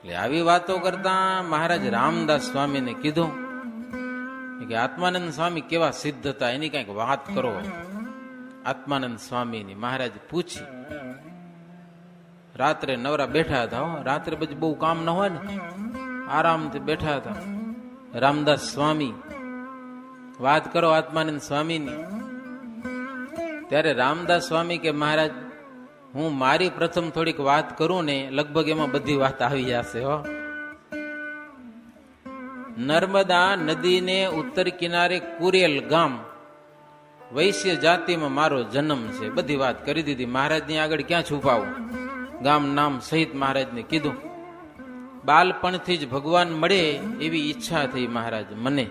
એટલે આવી વાતો કરતા મહારાજ રામદાસ સ્વામીને કીધું કે આત્માનંદ સ્વામી કેવા સિદ્ધ હતા એની કઈક વાત કરો. આત્માનંદ સ્વામીની મહારાજ પૂછી. રાત્રે નવરા બેઠા હતા. રાત્રે પછી બહુ કામ ન હોય ને, આરામથી બેઠા હતા. રામદાસ સ્વામી વાત કરો આત્માનંદ સ્વામીની. ત્યારે રામદાસ સ્વામી કે મહારાજ હું મારી પ્રથમ થોડીક વાત કરું ને, લગભગ એમાં બધી વાત આવી જશે. હો, નર્મદા નદીને ઉત્તર કિનારે કુરેલ ગામ, વૈશ્ય જાતિમાં મારો જન્મ છે. બધી વાત કરી દીધી. મહારાજની આગળ ક્યાં છુપાવું, ગામ નામ સહિત મહારાજને કીધું. બાલપણથી જ ભગવાન મળે એવી ઈચ્છા થઈ મહારાજ મને.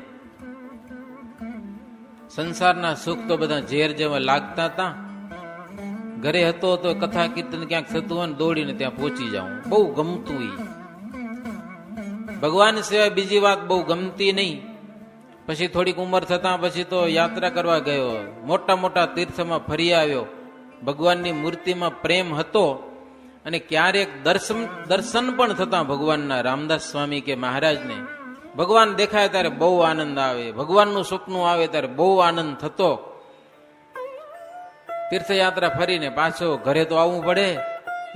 સંસારના સુખ તો બધા ઝેર જેવા લાગતા હતા. ઘરે હતો તો કથા કીર્તન ક્યાંક થતું હોય ને દોડીને ત્યાં પહોંચી જાઉં. બહુ ગમતું. ભગવાન સિવાય બીજી વાત બહુ ગમતી નહીં. પછી થોડીક ઉંમર થતા પછી તો યાત્રા કરવા ગયો, મોટા મોટા તીર્થમાં ફરી આવ્યો. ભગવાનની મૂર્તિમાં પ્રેમ હતો અને ક્યારેક દર્શન પણ થતા ભગવાનના. રામદાસ સ્વામી કે મહારાજને ભગવાન દેખાય ત્યારે બહુ આનંદ આવે, ભગવાનનું સપનું આવે ત્યારે બહુ આનંદ થતો. તીર્થયાત્રા ફરીને પાછો ઘરે તો આવવું પડે.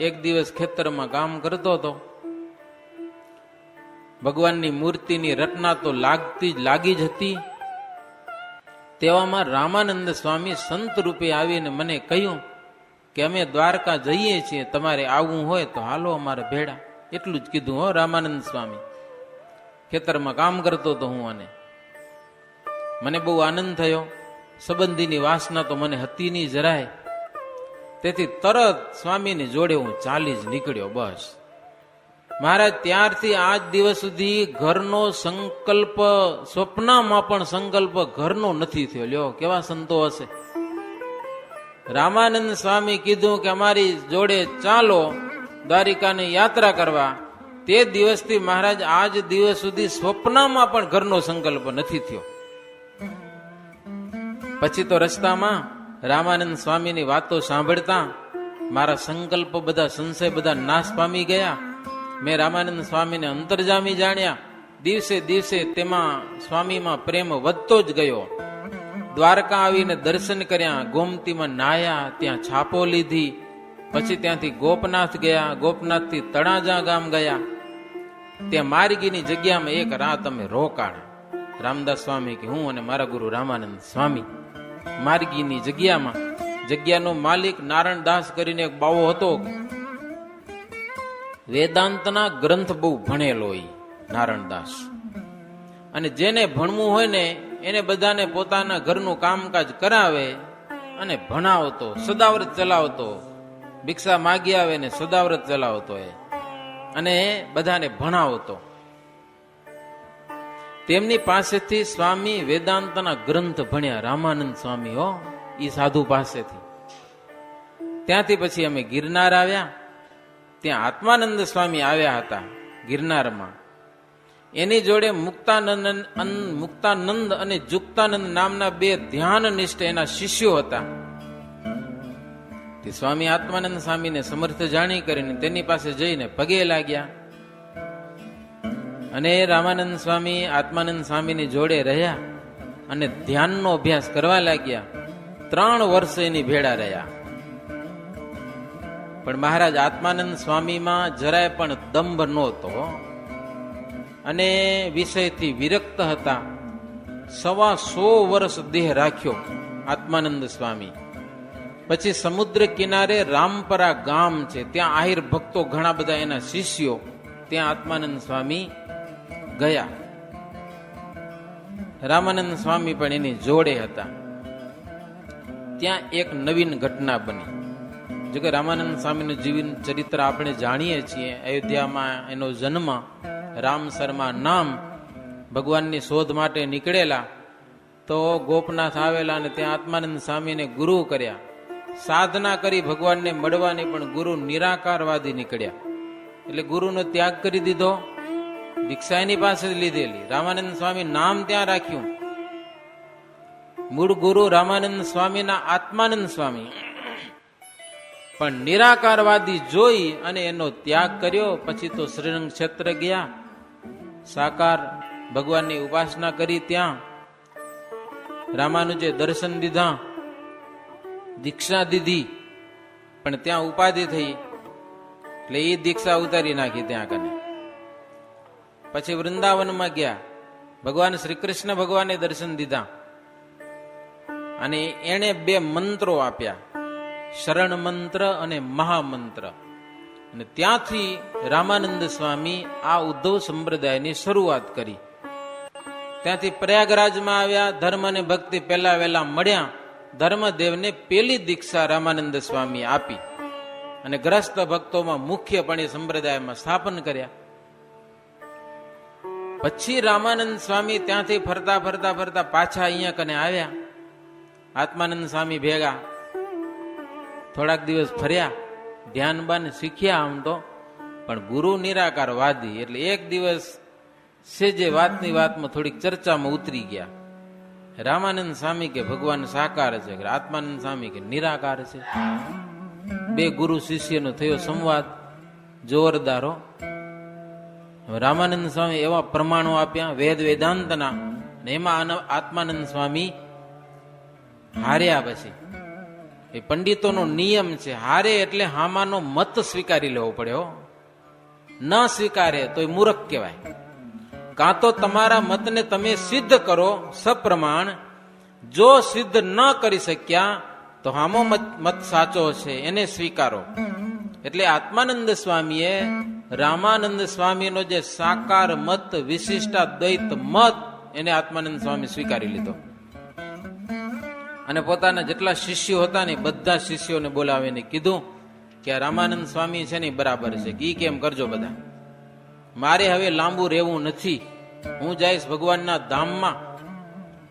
એક દિવસ ખેતરમાં કામ કરતો હતો. ભગવાનની મૂર્તિની રચના તો લાગી જ હતી. તેવામાં રામાનંદ સ્વામી સંત રૂપે આવીને મને કહ્યું કે અમે દ્વારકા જઈએ છીએ, તમારે આવવું હોય તો હાલો અમારા ભેડા. એટલું જ કીધું. હો, રામાનંદ સ્વામી. ખેતરમાં કામ કરતો હતો હું, અને મને બહુ આનંદ થયો. સંબંધીની વાસના તો મને હતી નહીં જરાય. તેથી તરત સ્વામીની જોડે હું ચાલી જ નીકળ્યો. બસ મહારાજ ત્યારથી આજ દિવસ સુધી ઘરનો સંકલ્પ, સ્વપ્નમાં પણ સંકલ્પ ઘરનો નથી થયો. લ્યો કેવા સંતો હશે. રામાનંદ સ્વામી કીધું કે અમારી જોડે ચાલો દ્વારિકાની યાત્રા કરવા. તે દિવસથી મહારાજ આજ દિવસ સુધી સ્વપ્નમાં પણ ઘરનો સંકલ્પ નથી થયો. પછી તો રસ્તામાં રામાનંદ સ્વામીની વાતો સાંભળતા મારા સંકલ્પ બધા, સંશય બધા નાશ પામી ગયા. મેં રામાનંદ સ્વામીને અંતર્જામી જાણ્યા. દિવસે દિવસે તેમાં સ્વામીમાં પ્રેમ વધતો જ ગયો. દ્વારકા આવીને દર્શન કર્યા, ગોમતીમાં નાહ્યા, ત્યાં છાપો લીધી. પછી ત્યાંથી ગોપનાથ ગયા, ગોપનાથથી તળાજા ગામ ગયા. ત્યાં માર્ગીની જગ્યામાં એક રાત અમે રોકાણા. રામદાસ સ્વામી કે હું અને મારા ગુરુ રામાનંદ સ્વામી માર્ગીની જગ્યામાં. જગ્યાનો માલિક નારાયણદાસ કરીને એક બાવો હતો. વેદાંતના ગ્રંથ બહુ ભણેલો હોય નારાયણદાસ. અને જેને ભણવું હોય ને એને બધાને પોતાના ઘરનું કામકાજ કરાવે અને ભણાવતો, સદાવ્રત ચલાવતો. ભિક્ષા માગી આવે ને સદાવ્રત ચલાવતો એ, અને બધાને ભણાવતો. તેમની પાસેથી સ્વામી વેદાંતના ગ્રંથ ભણ્યા. રામાનંદ સ્વામી, હો, ઈ સાધુ પાસેથી. ત્યાંથી પછી અમે ગિરનાર આવ્યા. ત્યાં આત્માનંદ સ્વામી આવ્યા હતા ગિરનારમાં. એની જોડે મુક્તાનંદ અને જુક્તાનંદ નામના બે ધ્યાનનિષ્ઠ એના શિષ્યો હતા. તે સ્વામી આત્માનંદ સ્વામીને સમર્થ જાણી કરીને તેની પાસે જઈને પગે લાગ્યા. અને રામાનંદ સ્વામી આત્માનંદ સ્વામીની જોડે રહ્યા અને ધ્યાનનો અભ્યાસ કરવા લાગ્યા. 3 વર્ષ એની ભેળા રહ્યા. પણ મહારાજ આત્માનંદ સ્વામીમાં જરાય પણ દંભ નહોતો અને વિષયથી વિરક્ત હતા. 125 વર્ષ દેહ રાખ્યો આત્માનંદ સ્વામી. પછી સમુદ્ર કિનારે રામપરા ગામ છે, ત્યાં આહિર ભક્તો ઘણા બધા એના શિષ્યો, ત્યાં આત્માનંદ સ્વામી ગયા. રામાનંદ સ્વામી પણ એની જોડે હતા. ત્યાં એક નવીન ઘટના બની. જો કે રામાનંદ સ્વામીનું જીવન ચરિત્ર આપણે જાણીએ છીએ. અયોધ્યામાં એનો જન્મ, રામ શર્મા નામ. ભગવાનની શોધ માટે નીકળેલા તો ગોપનાથ આવેલા અને ત્યાં આત્માનંદ સ્વામીને ગુરુ કર્યા. સાધના કરી ભગવાનને મળવાની, પણ ગુરુ નિરાકારવાદી નીકળ્યા. એટલે ગુરુનો ત્યાગ કરી દીધો. દીક્ષા એની પાસે જ લીધેલી. રામાનંદ સ્વામી નામ ત્યાં રાખ્યું. મૂળ ગુરુ રામાનંદ સ્વામીના આત્માનંદ સ્વામી, પણ નિરાકારવાદી જોઈ અને એનો ત્યાગ કર્યો. પછી તો શ્રીરંગ ક્ષેત્ર ગયા, સાકાર ભગવાનની ઉપાસના કરી. ત્યાં રામાનુજે દર્શન દીધા, દીક્ષા દીધી, પણ ત્યાં ઉપાધિ થઈ એટલે એ દીક્ષા ઉતારી નાખી ત્યાં કને. પછી વૃંદાવનમાં ગયા, ભગવાન શ્રી કૃષ્ણ ભગવાને દર્શન દીધા અને એણે 2 મંત્રો આપ્યા, શરણ મંત્ર અને મહામંત્ર. અને ત્યાંથી રામાનંદ સ્વામી આ ઉદ્ધવ સંપ્રદાયની શરૂઆત કરી. ત્યાંથી પ્રયાગરાજમાં આવ્યા, ધર્મ અને ભક્તિ પહેલા વહેલા મળ્યા. ધર્મદેવને પેલી દીક્ષા રામાનંદ સ્વામી આપી અને ગ્રસ્ત ભક્તોમાં મુખ્યપણે સંપ્રદાયમાં સ્થાપન કર્યા. પછી રામાનંદ સ્વામી ત્યાંથી ફરતા ફરતા ફરતા પાછા અહીંયા કને આવ્યા, આત્માનંદ સ્વામી ભેગા થોડાક દિવસ ફર્યા, ધ્યાન બાન શીખ્યા આમ તો, પણ ગુરુ નિરાકારવાદી એટલે એક દિવસ છે જે વાતની વાતમાં થોડીક ચર્ચામાં ઉતરી ગયા. રામાનંદ સ્વામી કે ભગવાન સાકાર છે, આત્માનંદ સ્વામી કે નિરાકાર છે. 2 ગુરુ શિષ્યનો થયો સંવાદ જોરદારો. રામાનંદ સ્વામી એવા પ્રમાણો આપ્યા વેદ વેદાંતના, એમાં આત્માનંદ સ્વામી હાર્યા. પછી એ પંડિતોનો નિયમ છે, હારે એટલે હામાનો મત સ્વીકારી લેવો પડે હો. ન સ્વીકારે તો એ મૂર્ખ કહેવાય. કાં તો તમારા મતને તમે સિદ્ધ કરો સપ્રમાણ, જો સિદ્ધ ન કરી શક્યા તો હામો મત સાચો છે એને સ્વીકારો. એટલે આત્માનંદ સ્વામીએ રામાનંદ સ્વામીનો જે સાકાર મત, વિશિષ્ટાદ્વૈત મત, એને આત્માનંદ સ્વામી સ્વીકારી લીધો. અને પોતાના જેટલા શિષ્યો હતા ને બધા શિષ્યોને બોલાવીને કીધું કે રામાનંદ સ્વામી છે ને બરાબર છે, ઈ કેમ કરજો બધા, મારે હવે લાંબુ રહેવું નથી, હું જઈશ ભગવાનના ધામમાં.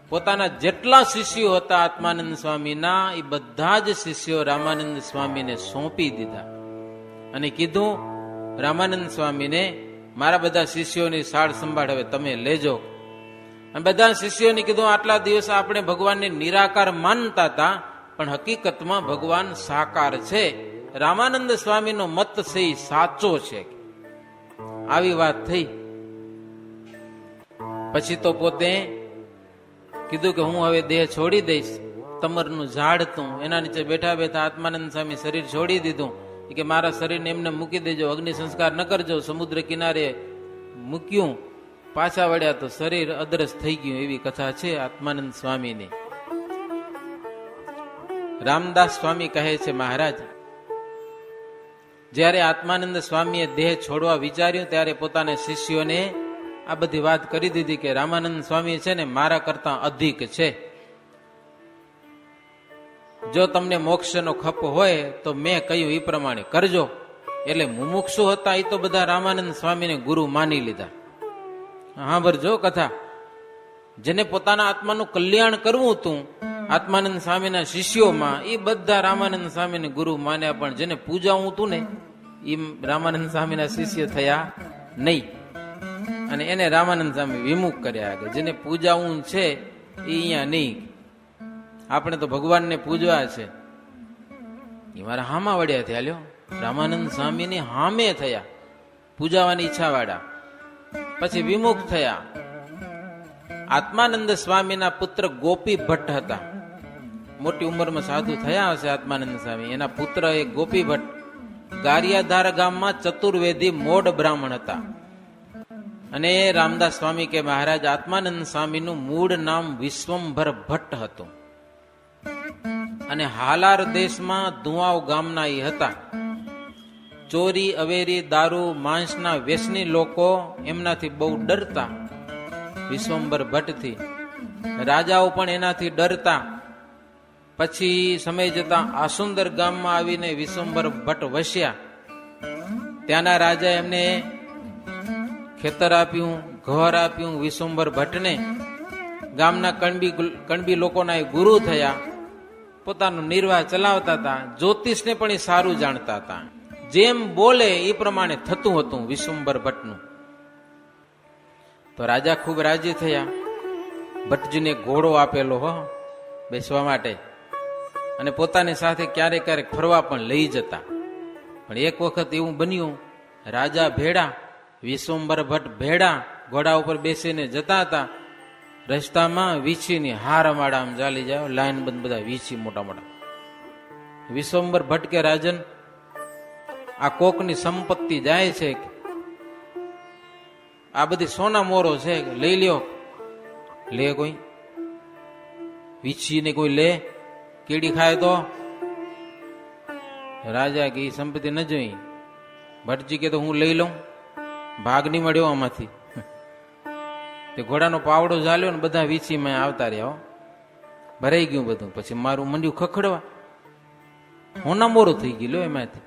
પોતાના જેટલા શિષ્યો હતા આત્માનંદ સ્વામીના, એ બધા જ શિષ્યો રામાનંદ સ્વામીને સોંપી દીધા અને કીધું રામાનંદ સ્વામીને, મારા બધા શિષ્યોની સાળ સંભાળ હવે તમે લેજો. અને બધા શિષ્યોને કીધું, આટલા દિવસ આપણે ભગવાનને નિરાકાર માનતા હતા, પણ હકીકતમાં ભગવાન સાકાર છે. રામાનંદ સ્વામીનો મત છે એ સાચો છે. આવી વાત થઈ. પછી તો પોતે કીધું કે હું હવે દેહ છોડી દઈશ. તમરનું ઝાડ હતું, એના નીચે બેઠા બેઠા આત્માનંદ સ્વામી શરીર છોડી દીધું કે મારા શરીરને એમને મૂકી દેજો, અગ્નિ સંસ્કાર ન કરજો. સમુદ્ર કિનારે મૂક્યું, પાછા વળ્યા તો શરીર અદ્રશ્ય થઈ ગયું. એવી કથા છે આત્માનંદ સ્વામીની. રામદાસ સ્વામી કહે છે, મહારાજ જ્યારે આત્માનંદ સ્વામીએ દેહ છોડવા વિચાર્યું ત્યારે પોતાના શિષ્યોને આ બધી વાત કરી દીધી કે રામાનંદ સ્વામી છે ને મારા કરતા અધિક છે. જો તમને મોક્ષનો ખપ હોય તો મેં કહ્યું એ પ્રમાણે કરજો. એટલે મુમુક્ષુ હતા એ તો બધા રામાનંદ સ્વામીને ગુરુ માની લીધા. હા ભરજો કથા, જેને પોતાના આત્માનું કલ્યાણ કરવું હતું આત્માનંદ સ્વામીના શિષ્યોમાં, એ બધા રામાનંદ સ્વામીને ગુરુ માન્યા. પણ જેને પૂજાવું હતું ને એ રામાનંદ સ્વામીના શિષ્ય થયા નહીં, અને એને રામાનંદ સ્વામી વિમુખ કર્યા કે જેને પૂજાવું છે એ અહીંયા નહીં, આપણે તો ભગવાનને પૂજવા છે. એ મારા હામા વળ્યા થયા લ્યો, રામાનંદ સ્વામીની હામે થયા, પૂજાવાની ઈચ્છા વાળા. પછી વિમુખ થયા. આત્માનંદ સ્વામીના પુત્ર ગોપી ભટ્ટ હતા, મોટી ઉંમરમાં સાધુ થયા હશે આત્માનંદ સ્વામી. એના પુત્ર એક ગોપી ભટ્ટ ગારિયાધાર ગામમાં ચતુર્વેદી મોડ બ્રાહ્મણ હતા. અને રામદાસ સ્વામી કે મહારાજ આત્માનંદ સ્વામીનું મૂળ નામ વિશ્વંભર ભટ્ટ હતું અને હાલાર દેશમાં ધુઆવ ગામના એ હતા. ચોરી, અવેરી, દારૂ, માંસના વ્યસની લોકો એમનાથી બહુ ડરતા, વિશ્વંભર ભટ્ટથી. રાજાઓ પણ એનાથી ડરતા. પછી સમય જતા આસુંદર ગામમાં આવીને વિશ્વંભર ભટ્ટ વસ્યા. ત્યાંના રાજા એમને ખેતર આપ્યું, ઘર આપ્યું વિશ્વંભર ભટ્ટને. ગામના કણબી લોકોના એ ગુરુ થયા, પોતાનો નિર્વાહ ચલાવતા હતા. જ્યોતિષને પણ એ સારું જાણતા હતા, જેમ બોલે એ પ્રમાણે થતું હતું વિશ્વંભર ભટ્ટનું. તો રાજા ખૂબ રાજી થયા. ભટ્ટજીને ઘોડો આપેલો હો બેસવા માટે. અને પોતાની સાથે ક્યારેક ક્યારેક ફરવા પણ લઈ જતા. પણ એક વખત એવું બન્યું, રાજા ભેડા, વિશ્વંભર ભટ્ટ ભેડા ઘોડા ઉપર બેસીને જતા હતા. રસ્તામાં વીછીની હારમાળા આમ ચાલી જાય, લાઈન બંધ બધા વીછી મોટા મોટા. વિશ્વંભર ભટ્ટ કે રાજન, આ કોકની સંપત્તિ જાય છે, આ બધી સોના મોરો છે, લઈ લ્યો. લે કોઈ વીછીને કોઈ લે? કીડી ખાય તો? રાજા કે સંપત્તિ ન જોઈ. ભટ્ટજી કે તો હું લઈ લઉં, ભાગ નહીં મળ્યો આમાંથી. તે ઘોડાનો પાવડો ઝાલ્યો ને બધા વીછીમાં આવતા રહ્યા, ભરાઈ ગયું બધું. પછી મારું મંડ્યું ખખડવા, હોના મોરું થઈ ગયું લો એમાંથી.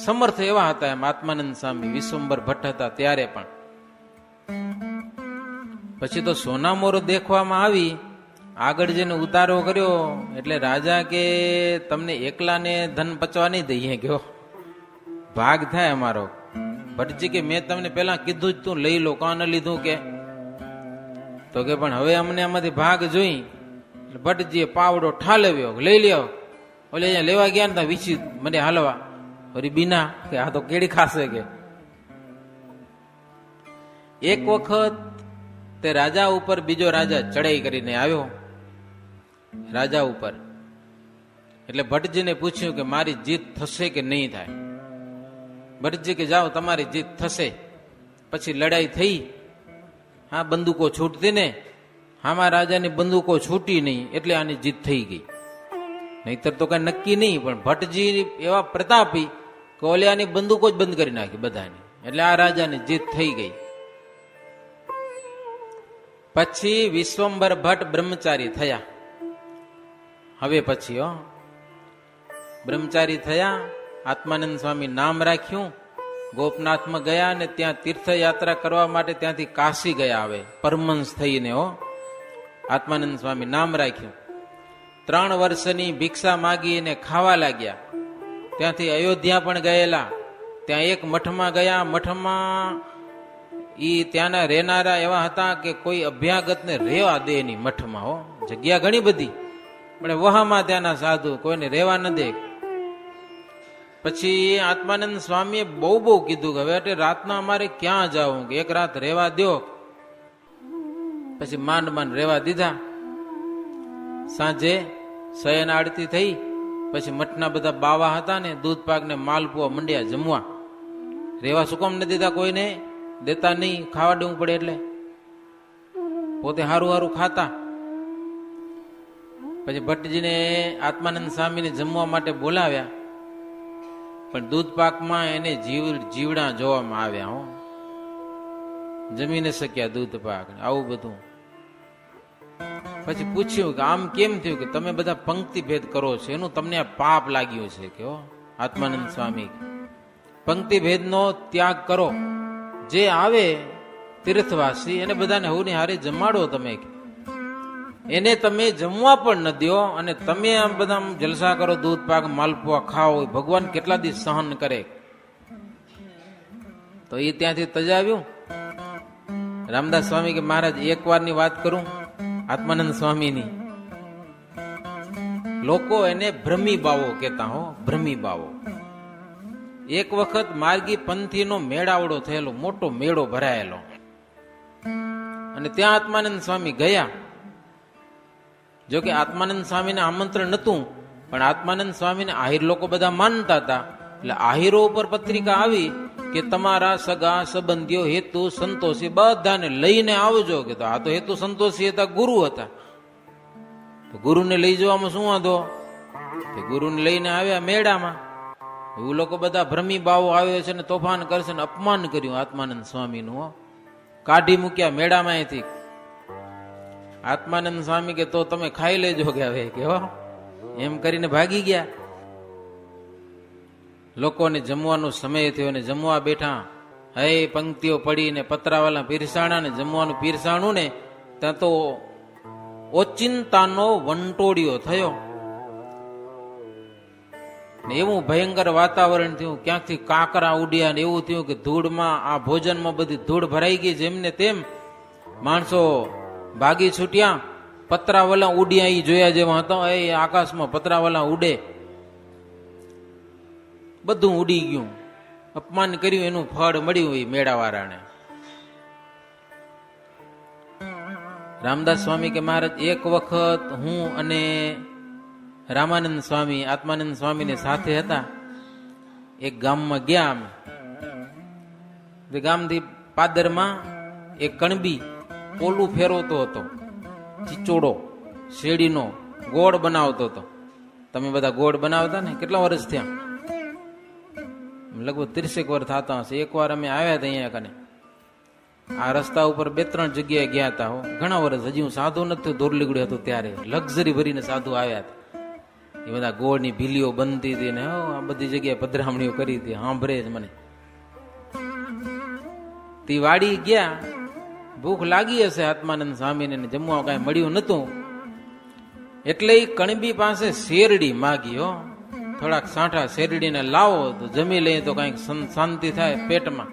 સમર્થ એવા હતા એમ આત્માનંદ સ્વામી, વિશ્વંભર ભટ્ટ હતા ત્યારે પણ. પછી તો સોના મોરો દેખવામાં આવી. આગળ જઈને ઉતારો કર્યો એટલે રાજા કે તમને એકલાને ધન પચવા નહીં દઈએ, ગયો ભાગ થાય અમારો. ભટ્ટજી કે મેં તમને પેલા કીધું જ તું લઈ લો, કાં ન લીધું કે? તો કે પણ હવે અમને આમાંથી ભાગ જોઈ. ભટ્ટજીએ પાવડો ઠાલવ્યો, લઈ લ્યો. ઓલે અહીંયા લેવા ગયા ને ત્યાં વીછી મને હાલવા. વળી બીના કે આ તો કેડી ખાશે કે. એક વખત તે રાજા ઉપર બીજો રાજા ચડાઈ કરીને આવ્યો રાજા ઉપર. એટલે ભટ્ટજીને પૂછ્યું કે મારી જીત થશે કે નહીં થાય? ભટ્ટજી કે જાઓ, તમારી જીત થશે. પછી લડાઈ થઈ. હા, બંદૂકો છૂટતી ને, હામાં રાજાની બંદૂકો છૂટી નહીં એટલે આની જીત થઈ ગઈ. નહીતર તો કઈ નક્કી નહીં. પણ ભટ્ટજી એવા પ્રતાપી કે ઓલિયાની બંદૂકો જ બંધ કરી નાખી બધાની, એટલે આ રાજાની જીત થઈ ગઈ. પછી વિશ્વંભર ભટ્ટ બ્રહ્મચારી થયા. હવે પછી બ્રહ્મચારી થયા. આત્માનંદ સ્વામી નામ રાખ્યું. ગોપનાથમાં ગયા ને ત્યાં તીર્થયાત્રા કરવા માટે ત્યાંથી કાશી ગયા. હવે પરમહંસ થઈને આત્માનંદ સ્વામી નામ રાખ્યું. 3 વર્ષની ભિક્ષા માગીને ખાવા લાગ્યા. ત્યાંથી અયોધ્યા પણ ગયેલા. ત્યાં એક મઠમાં ગયા. મઠમાં ત્યાંના રહેનારા એવા હતા કે કોઈ અભ્યાગતને રહેવા દે નહીં મઠમાં. જગ્યા ઘણી બધી, પણ વહામાં ત્યાંના સાધુ કોઈને રહેવા ન દે. પછી આત્માનંદ સ્વામીએ બહુ કીધું કે હવે રાતના અમારે ક્યાં જવું, કે એક રાત રહેવા દો. પછી માંડ રહેવા દીધા. સાંજે શયન આરતી થઈ. પછી મઠના બધા બાવા હતા ને, દૂધ પાક ને માલપુઆ મંડ્યા જમવા. રહેવા શું કામ ન દીધા કોઈને? દેતા નહીં, ખાવા દેવું પડે એટલે. પોતે હારું ખાતા. પછી ભટ્ટજીને આત્માનંદ સ્વામીને જમવા માટે બોલાવ્યા. પણ દૂધ પાકમાં એને જીવડા જોવામાં આવ્યા. જમી ન શક્યા દૂધ પાક, આવું બધું. પછી પૂછ્યું કે આમ કેમ થયું કે તમે બધા પંક્તિ ભેદ કરો છો, એનું તમને આ પાપ લાગ્યું છે કે? આત્માનંદ સ્વામી, પંક્તિ ભેદનો ત્યાગ કરો. જે આવે તીર્થવાસી એને બધાને હવની હારે જમાડો. તમે એને તમે જમવા પણ ન દો અને તમે આમ બધા જલસા કરો, દૂધ પાક માલપુઆ ખાઓ. ભગવાન કેટલા દિવસ સહન કરે? તો એ ત્યાંથી તજાવ્યું. રામદાસ સ્વામી કે મહારાજ એક વારની વાત કરું, આત્માનંદ સ્વામીની. લોકો એને ભ્રમી બાવો કહેતા. ભ્રમી બાવો. એક વખત માર્ગી પંથીનો મેળાવડો થયેલો, મોટો મેળો ભરાયેલો, અને ત્યાં આત્માનંદ સ્વામી ગયા. જો કે આત્માનંદ સ્વામીને આમંત્રણ નતું, પણ આત્માનંદ સ્વામીને આહિર લોકો બધા માનતા હતા. એટલે આહિરો ઉપર પત્રિકા આવી કે તમારા સગા સંબંધીઓ હેતુ સંતોષી બધાને લઈને આવજો. કે તો આ તો હેતુ સંતોષી હતા, ગુરુ હતા. તો ગુરુને લઈ જવામાં શું વાંધો? ગુરુને લઈને આવ્યા મેળામાં. એવું લોકો બધા ભ્રમી બાવો આવ્યો છે ને તોફાન કરશે ને અપમાન કર્યું આત્માનંદ સ્વામીનું. કાઢી મૂક્યા મેળામાં. અહીંથી આત્માનંદ સ્વામી કે તો તમે ખાઈ લેજો કે હવે કે એમ કરીને ભાગી ગયા. લોકોને જમવાનો સમય થયો ને જમવા બેઠા. હે પંક્તિઓ પડીને પતરાવાલા પીરસાણા ને જમવાનું પીરસાણું ને ત્યાં તો ઓચિંતાનો વંટોળિયો થયો. એવું ભયંકર વાતાવરણ થયું, ક્યાંકથી કાંકરા ઉડ્યા ને એવું થયું કે ધૂળમાં, આ ભોજનમાં બધી ધૂળ ભરાઈ ગઈ. જેમને તેમ માણસો ભાગી છૂટ્યા. પતરાવલા ઉડ્યા એ જોયા જેવા હતા. એ આકાશમાં પતરાવલા ઉડે, બધું ઉડી ગયું. અપમાન કર્યું એનું ફળ મળ્યું એ મેળાવાળાને. રામદાસ સ્વામી કે મહારાજ, એક વખત હું અને રામાનંદ સ્વામી, આત્માનંદ સ્વામીને સાથે હતા. એક ગામમાં ગયા અમે. ગામથી પાદરમાં એક કણબી પોલું ફેરવતો હતો, ચીચોડો શેરડીનો ગોળ બનાવતો હતો. તમે બધા ગોળ બનાવતા ને? કેટલા વર્ષ થયા? લગભગ 30 વર્ષ થતા હશે. એકવાર અમે આવ્યા હતા અહીંયા કને, આ રસ્તા ઉપર 2-3 જગ્યાએ ગયા હતા. ઘણા વર્ષ, હજી હું સાધુ નથી, દોરલીગડ્યું હતું ત્યારે લક્ઝરી ભરીને સાધુ આવ્યા હતા. એ બધા ગોળની ભીલીઓ બનતી હતી ને આ બધી જગ્યાએ પધરામણીઓ કરી હતી. સાંભળે જ મને. તે વાડી ગયા, ભૂખ લાગી હશે આત્માનંદ સ્વામીને, જમવા કાંઈ મળ્યું નતું. એટલે એ કણબી પાસે શેરડી માગી. થોડાક સાંઠા શેરડીને લાવો તો જમી લઈએ તો કઈક શાંતિ થાય પેટમાં.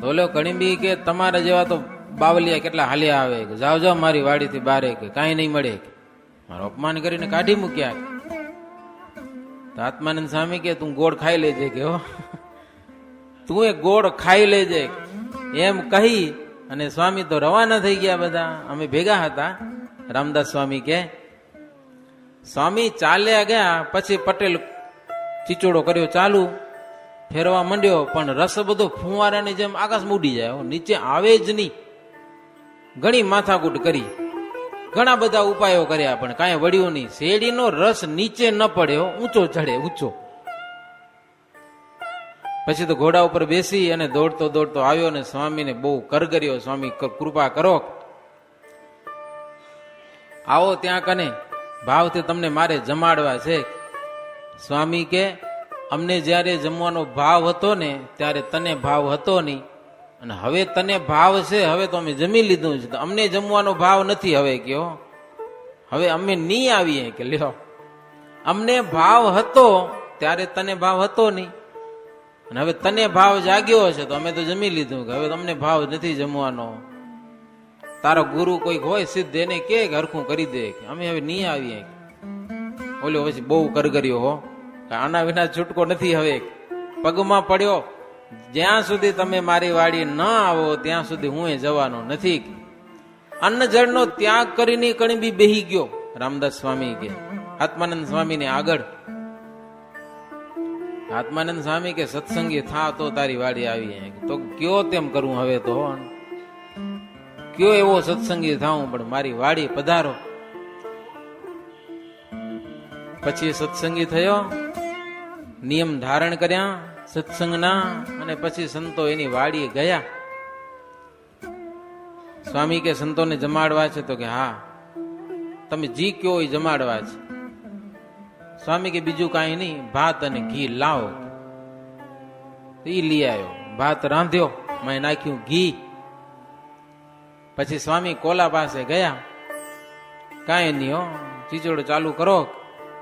બોલો કણબી કે તમારા જેવા તો બાવલિયા કેટલા હાલ્યા આવે, જાઓ જાઓ મારી વાડીથી બારે, કે કાંઈ નહીં મળે, મારું અપમાન કરીને કાઢી મૂક્યા. તો આત્માનંદ સ્વામી કે તું ગોળ ખાઈ લેજે, કે તું એ ગોળ ખાઈ લેજે એમ કહી અને સ્વામી તો રવાના થઈ ગયા. બધા અમે ભેગા હતા. રામદાસ સ્વામી કે સ્વામી ચાલ્યા ગયા. પછી પટેલ ચીચોડો કર્યો ચાલુ, ફેરવા માંડ્યો, પણ રસ બધો ફુવારાની જેમ આકાશમાં ઉડી જાય, નીચે આવે જ નહીં. ઘણી માથાકૂટ કરી, ઘણા બધા ઉપાયો કર્યા, પણ કાંઈ વળ્યું નહીં. શેરડીનો રસ નીચે ન પડ્યો, ઊંચો ચડે, ઊંચો. પછી તો ઘોડા ઉપર બેસી અને દોડતો દોડતો આવ્યો ને સ્વામીને બહુ કરગર્યો, સ્વામી કૃપા કરો, આવો ત્યાં કને, ભાવથી તમને મારે જમાડવા છે. સ્વામી કે અમને જ્યારે જમવાનો ભાવ હતો ને ત્યારે તને ભાવ હતો નહીં, અને હવે તને ભાવ છે, હવે તો અમે જમી લીધું છે, અમને જમવાનો ભાવ નથી હવે. કયો હવે અમે નહીં આવીએ, કે લ્યો અમને ભાવ હતો ત્યારે તને ભાવ હતો નહીં, અને હવે તને ભાવ જાગ્યો છે તો અમે તો જમી લીધું, કે હવે તમને ભાવ નથી જમવાનો. તારો ગુરુ કોઈક હોય સિદ્ધ, એને કે હરખું કરી દે, કે અમે હવે નહીં આવીએ. ઓલો પછી બહુ કરગર્યો, હો આના વિના છૂટકો નથી. હવે પગમાં પડ્યો, જ્યાં સુધી તમે મારી વાડી ન આવો ત્યાં સુધી હું જવાનો નથી. અન્ન જળનો ત્યાગ કરીને કણબી બેહી ગયો. રામદાસ સ્વામી કે આત્માનંદ સ્વામીને આગળ. આત્માનંદ સ્વામી કે સત્સંગી થા તો તારી વાડી આવી. તો કયો તેમ કરું હવે, તો કયો એવો સત્સંગી થાઉં, પણ મારી વાડી પધારો. પછી સત્સંગી થયો, નિયમ ધારણ કર્યા સત્સંગના, અને પછી સંતો એની વાડીએ ગયા. સ્વામી કે સંતોને જમાડવા છે? તો કે હા, તમે જી કયો એ જમાડવા છે. સ્વામી કે બીજું કાંઈ નહીં, ભાત અને ઘી લાવો. એ લઈ આવ્યો, ભાત રાંધ્યો, મેં નાખ્યું ઘી. પછી સ્વામી કોલા પાસે ગયા, કાંઈ નહીં, ચીચોડો ચાલુ કરો.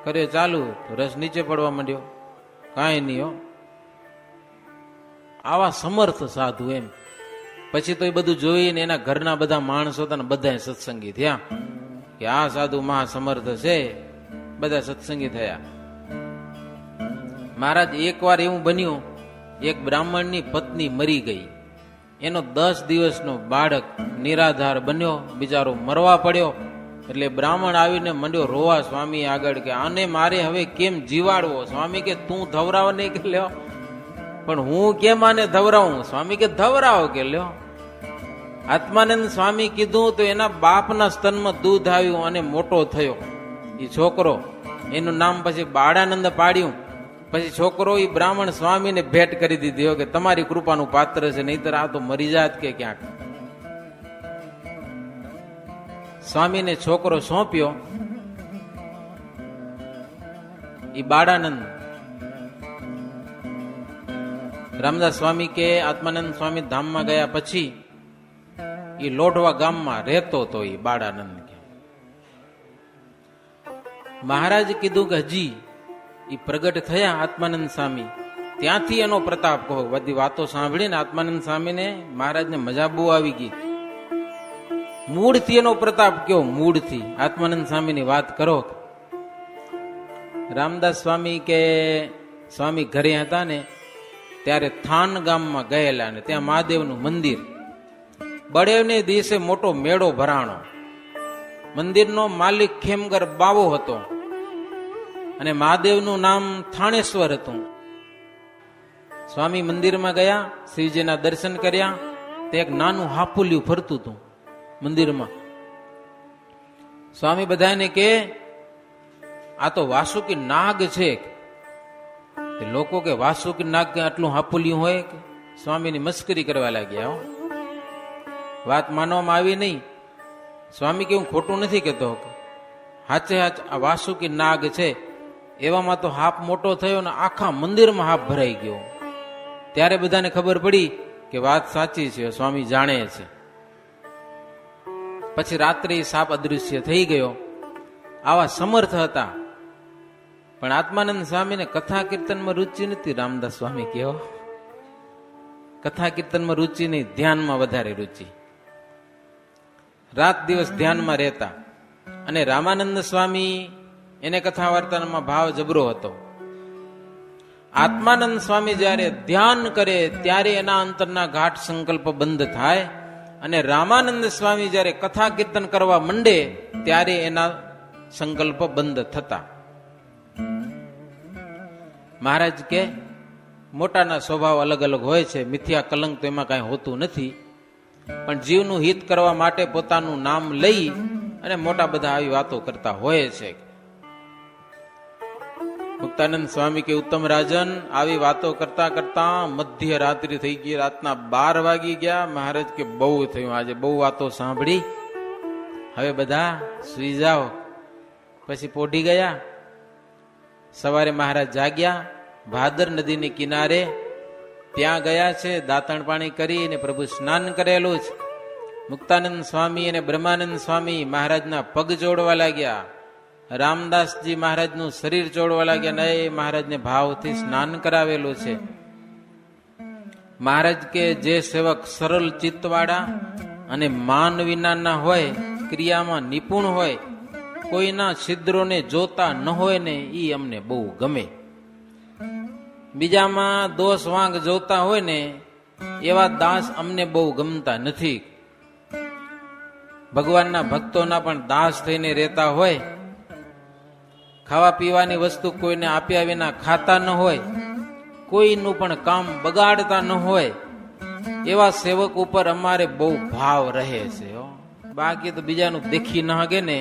કર્યો ચાલુ, તો રસ નીચે પડવા માંડ્યો. કાંઈ નહીં, આવા સમર્થ સાધુ એમ. પછી તો એ બધું જોઈને એના ઘરના બધા માણસો હતા ને બધા સત્સંગી થયા, કે આ સાધુ મહાસમર્થ છે. બધા સત્સંગી થયા. મહારાજ એકવાર એવું બન્યું, એક બ્રાહ્મણની પત્ની મરી ગઈ. એનો 10 દિવસનો બાળક નિરાધાર બન્યો, બિચારો મરવા પડ્યો. એટલે બ્રાહ્મણ આવીને મંડ્યો રોવા સ્વામી આગળ, કે આને મારે હવે કેમ જીવાડવો. સ્વામી કે તું ધવરાવ નહીં, કે લ્યો પણ હું કેમ આને ધવરાવું. સ્વામી કે ધવરાવો, કે લ્યો. આત્માનંદ સ્વામી કીધું તો એના બાપના સ્તનમાં દૂધ આવ્યું અને મોટો થયો એ છોકરો. એનું નામ પછી બાળાનંદ પાડ્યું. પછી છોકરો એ બ્રાહ્મણ સ્વામીને ભેટ કરી દીધી, કે તમારી કૃપાનું પાત્ર છે, નહીતર આ તો મરી જાત કે ક્યાંક. સ્વામીને છોકરો સોંપ્યો. એ બાળાનંદ. રામદાસ સ્વામી કે આત્માનંદ સ્વામી ધામમાં ગયા પછી એ લોઢવા ગામમાં રહેતો હતો. એ બાળાનંદ કે મહારાજ કીધું કે હજી એ પ્રગટ થયા આત્માનંદ સ્વામી, ત્યાંથી એનો પ્રતાપ કહો. બધી વાતો સાંભળીને આત્માનંદ સ્વામીને મહારાજને મજા બહુ આવી ગઈ. મૂળથી એનો પ્રતાપ કયો, મૂળથી આત્માનંદ સ્વામીની વાત કરો. રામદાસ સ્વામી કે સ્વામી ઘરે હતા ને ત્યારે થાન ગામમાં ગયેલા ને ત્યાં મહાદેવનું મંદિર, બળેવને દિવસે મોટો મેળો ભરાણો. મંદિરનો માલિક ખેમગર બાવો હતો અને મહાદેવનું નામ થાણેશ્વર હતું. સ્વામી મંદિરમાં ગયા, શિવજીના દર્શન કર્યા. તે એક નાનું હાફુલિયું ફરતું હતું મંદિરમાં. સ્વામી બધાને કે આ તો વાસુકી નાગ છે. લોકો કે વાસુકી નાગ કે આટલું હાફુલિયું હોય? સ્વામીની મસ્કરી કરવા લાગ્યા. વાત માનવામાં આવી નહીં. સ્વામી કે હું ખોટું નથી કહેતો, હાચે હાચ આ વાસુકી નાગ છે. એવામાં તો હાફ મોટો થયો ને આખા મંદિરમાં હાફ ભરાઈ ગયો. ત્યારે બધાને ખબર પડી કે વાત સાચી છે, સ્વામી જાણે છે. પછી રાત્રે સાપ અદૃશ્ય થઈ ગયો. આવા સમર્થ હતા. પણ આત્માનંદ સ્વામીને કથા કીર્તનમાં રુચિ નથી. રામદાસ સ્વામી કહો કથા કીર્તનમાં રુચિ નહીં, ધ્યાનમાં વધારે રુચિ. રાત દિવસ ધ્યાનમાં રહેતા. અને રામાનંદ સ્વામી એને કથા વાર્તામાં ભાવ જબરો હતો. આત્માનંદ સ્વામી જયારે ધ્યાન કરે ત્યારે એના અંતરના ઘાટ સંકલ્પ બંધ થાય, અને રામાનંદ સ્વામી જયારે કથા કીર્તન કરવા મંડે ત્યારે એના સંકલ્પ બંધ થતા. મહારાજ કે મોટાના સ્વભાવ અલગ અલગ હોય છે, મિથ્યા કલંક તો એમાં કઈ હોતું નથી. પણ જીવનું હિત કરવા માટે પોતાનું નામ લઈ અને મોટા બધા આવી વાતો કરતા હોય છે. મુક્તાનંદ સ્વામી કે ઉત્તમ રાજન આવી વાતો કરતા કરતા મધ્ય રાત્રિ થઈ ગઈ, રાતના 12 વાગી ગયા. મહારાજ કે બહુ થયું, આજે બહુ વાતો સાંભળી, હવે બધા સુઈ જાઓ. પછી પોઢી ગયા. સવારે મહારાજ જાગ્યા, ભાદર નદીની કિનારે ત્યાં ગયા છે. દાંતણ પાણી કરીને પ્રભુ સ્નાન કરેલું છે. મુક્તાનંદ સ્વામી અને બ્રહ્માનંદ સ્વામી મહારાજના પગ જોડવા લાગ્યા. રામદાસજી મહારાજનું શરીર જોડવા લાગ્યા. ને એ મહારાજને ભાવથી સ્નાન કરાવેલું છે. મહારાજ કે જે સેવક સરળ ચિત્તવાળા અને માન વિનાના હોય, ક્રિયામાં નિપુણ હોય, કોઈના છિદ્રોને જોતા ન હોય ને ઈ અમને બહુ ગમે. બીજામાં દોષ વાંક જોતા હોય ને એવા દાસ અમને બહુ ગમતા નથી. ભગવાનના ભક્તોના પણ દાસ થઈને રહેતા હોય, ખાવા પીવાની વસ્તુ કોઈને આપ્યા વિના ખાતા ન હોય, કોઈનું પણ કામ બગાડતા ન હોય, એવા સેવક ઉપર અમારે બહુ ભાવ રહે છે. બાકી તો બીજાનું દેખી ન હગે ને,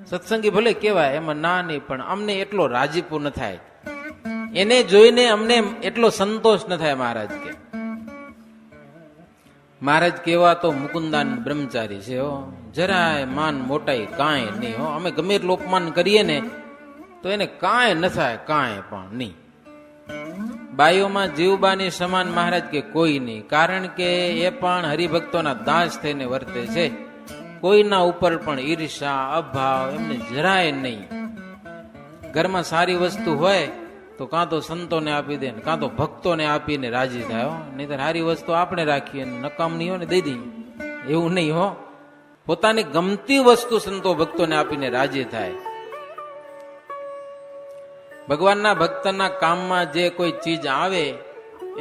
સત્સંગી ભલે કેવાય એમાં ના નહીં, પણ અમને એટલો રાજીપો ન થાય, એને જોઈને અમને એટલો સંતોષ ન થાય. મહારાજ કે મહારાજ કેવા તો મુકુંદાન બ્રહ્મચારી છે. જરાય માન મોટાઈ કાંઈ નહીં. અમે ગમે એટલું અપમાન કરીએ ને તો એને કાંઈ ન થાય, કાંઈ પણ નહીં. બાઈઓમાં જીવબાની સમાન મહારાજ કે કોઈ નહીં, કારણ કે એ પણ હરિભક્તોના દાસ થઈને વર્તે છે. કોઈના ઉપર પણ ઈર્ષા અભાવ એમને જરાય નહીં. ઘરમાં સારી વસ્તુ હોય તો કાં તો સંતોને આપી દે ને કાં તો ભક્તોને આપીને રાજી થાય. નહીં તો સારી વસ્તુ આપણે રાખીએ, નકામની હોય ને દઈ દઈએ, એવું નહીં. પોતાની ગમતી વસ્તુ સંતો ભક્તોને આપીને રાજી થાય. ભગવાનના ભક્તના કામમાં જે કોઈ ચીજ આવે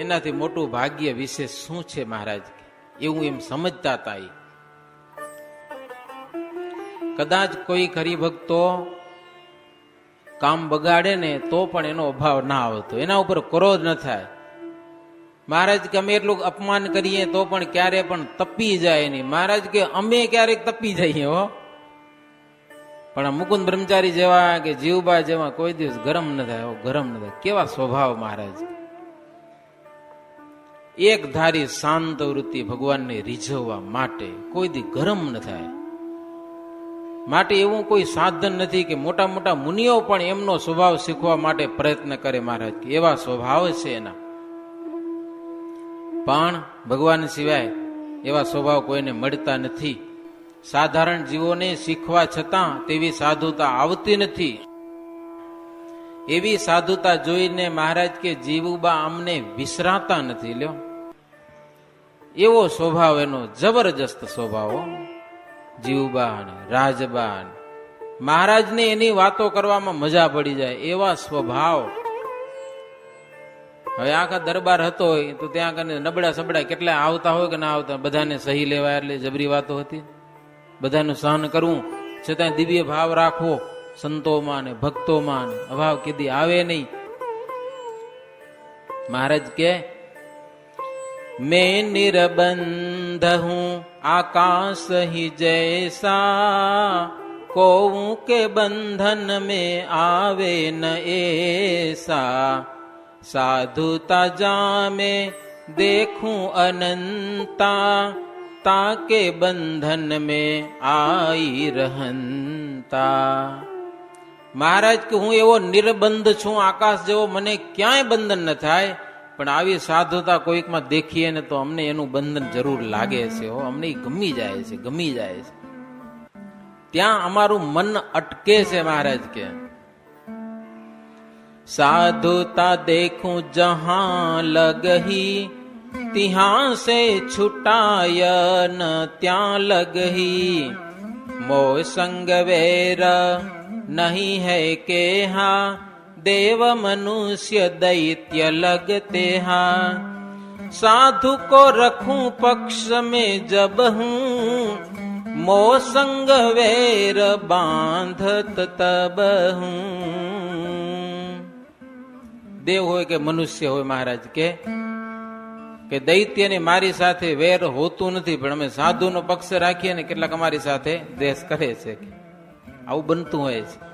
એનાથી મોટું ભાગ્ય વિશેષ શું છે મહારાજ, એવું એમ સમજતા હતા. કદાચ કોઈ હરિભક્તો કામ બગાડે ને તો પણ એનો અભાવ ના આવતો, એના ઉપર ક્રોધ ન થાય. મહારાજ કે અમે એટલું અપમાન કરીએ તો પણ ક્યારે પણ તપી જાય નહીં. મહારાજ કે અમે ક્યારેક તપી જઈએ પણ મુકુંદ બ્રહ્મચારી જેવા કે જીવબા જેવા કોઈ દિવસ ગરમ ન થાય. ગરમ ન થાય. કેવા સ્વભાવ મહારાજ! એક ધારી શાંત વૃત્તિ ભગવાનને રીઝવવા માટે કોઈ દી ગરમ ન થાય. માટે એવું કોઈ સાધન નથી કે મોટા મોટા મુનિઓ પણ એમનો સ્વભાવ શીખવા માટે પ્રયત્ન કરે. મહારાજ કે એવા સ્વભાવ છે એના, પણ ભગવાન સિવાય એવા સ્વભાવ કોઈને મળતા નથી. સાધારણ જીવોને શીખવા છતાં તેવી સાધુતા આવતી નથી. એવી સાધુતા જોઈને મહારાજ કે જીવુબા અમને વિસરાતા નથી. લ્યો, એવો સ્વભાવ એનો, જબરજસ્ત સ્વભાવ. જીવબા ને રાજબા ને મહારાજને એની વાતો કરવામાં મજા પડી જાય એવા સ્વભાવ. હવે આખા દરબાર હતો હોય તો ત્યાં કને નબળા સબડા કેટલા આવતા હોય કે ના આવતા, બધાને સહી લેવા એટલે જબરી વાતો હતી. બધાનું સહન કરવું છતાં દિવ્ય ભાવ રાખવો સંતોમાં ને ભક્તોમાં ને અભાવ કીધી આવે નહીં. મહારાજ કે मैं निरबंध हूं आकाश ही जैसा, कोऊ के बंधन में आवे न ऐसा, साधुता जामे देखूं अनंता, ताके બંધન में आई रहंता. મહારાજ કે હું એવો નિર્બંધ છું આકાશ જેવો, મને ક્યાંય બંધન ન થાય, પણ આવી સાધુતા કોઈકમાં દેખીએ ને તો અમને એનું બંધન જરૂર લાગે છે. અમને ગમી જાય છે, ગમી જાય છે. ત્યાં અમારું મન અટકે છે. મહારાજ કે સાધુતા દેખું જહાં લગહી, तिहां से छुटाय न ત્યાં લગહી, મોહ સંગ વેર नहीं है केहा, देव मनुष्य दैत्य लगते हा, साधु को रखूं पक्ष में जब हूं, मोह संग वेर बांधत तब हूं. દેવ હોય કે મનુષ્ય હોય, મહારાજ કે દૈત્યને મારી સાથે વેર હોતું નથી, પણ અમે સાધુનો પક્ષ રાખીએ ને કેટલાક અમારી સાથે દ્વેષ કરે છે. આવું બનતું હોય છે.